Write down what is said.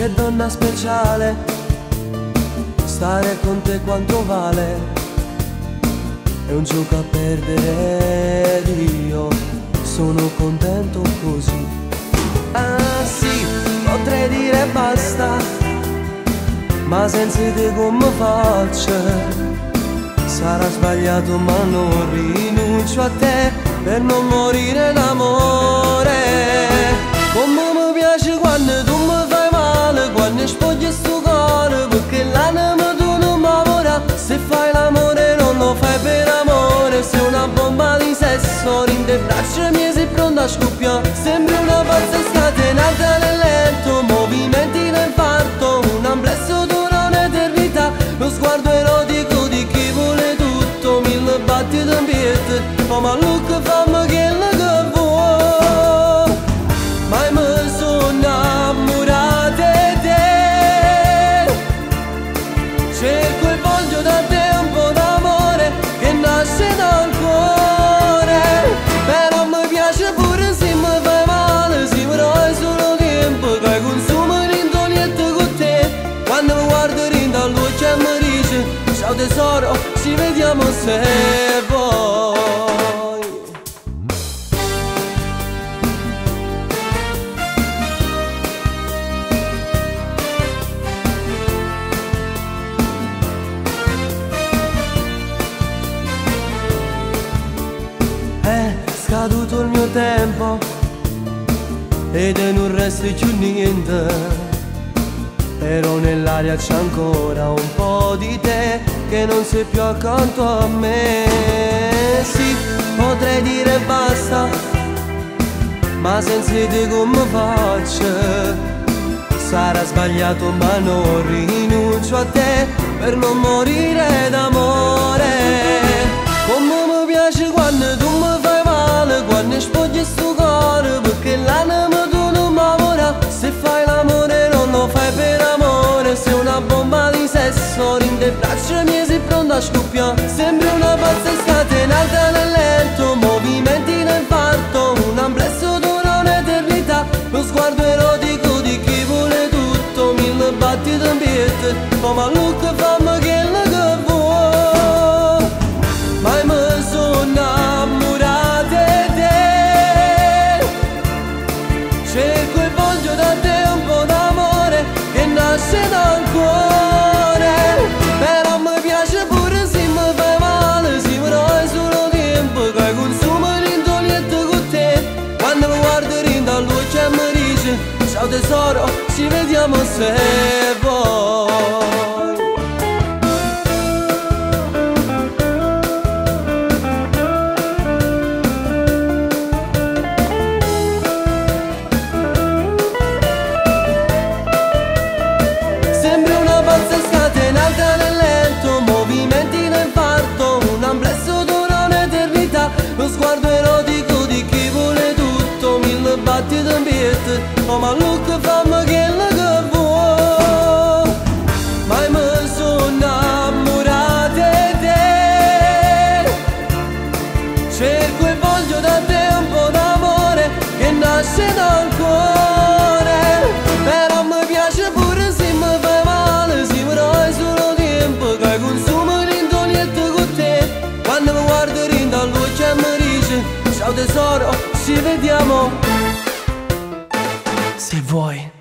che donna speciale, stare con te quanto vale, è un gioco a perdere ed io sono contento così. Ah sì, potrei dire basta, ma senza te come faccio? Sarà sbagliato ma non rinuncio a te per non morire d'amore. Come mi piace quando tu mi fai male, quando spogli sto cuore, perché l'anima tu non mi lavora. Se fai l'amore non lo fai per amore, sei una bomba di sesso, in te braccia mie sei pronta a scoppiare. Sembri una pazza scatenata nel letto, movimenti d'infarto, un amplesso dura un'eternità, lo sguardo erotico di chi vuole tutto, mille battiti in piede, come a look fammi quello che vuoi. Mai mi sono innamorata di te, cerco e voglio da te un po' d'amore che nasce dal cuore, però mi piace pure se mi fai male, se però è solo tempo che consumi l'intonietto con te. Quando mi guardo rinda all'occhio e mi dice ciao tesoro, ci vediamo se vuoi. È scaduto il mio tempo ed non resta più niente, però nell'aria c'è ancora un po' di te che non sei più accanto a me. Sì, potrei dire basta, ma senza te come faccio? Sarà sbagliato ma non rinuncio a te per non morire d'amore. Come mi piace quando tu mi fai male, quando spogli sto cuore, perché l'anima tu non mi lavora. Se fai l'amore non lo fai per amore, sei una bomba di sesso, in te braccia mie sei pronta a scoppiare. Sembri una pazza scatenata nel letto, movimenti d'infarto, un amplesso dura un'eternità, lo sguardo erotico di chi vuole tutto, mille battiti in piede, come a look fammi quello che vuoi. Mai mi sono innamorata di te, cerco e voglio da te un po' d'amore che nasce dal cuore, però mi piace pure se mi fai male, se però è solo tempo che consumi l'intonietto con te. Quando mi guardo rinda all'occhio e mi dice ciao tesoro, ci vediamo se vuoi. Sembri una pazza scatenata nel letto, movimenti d'infarto, un amplesso dura un'eternità, lo sguardo erotico di chi vuole tutto, mille battiti in piede, come a look fammi quello che vuoi. Mai mi sono innamorata di te, cerco e voglio da te un po' d'amore che nasce dal cuore, però mi piace pure se mi fai male, se però è solo tempo che consumi l'intonietto con te. Quando mi guardo rinda all'occhio e mi dice ciao tesoro, ci vediamo se vuoi.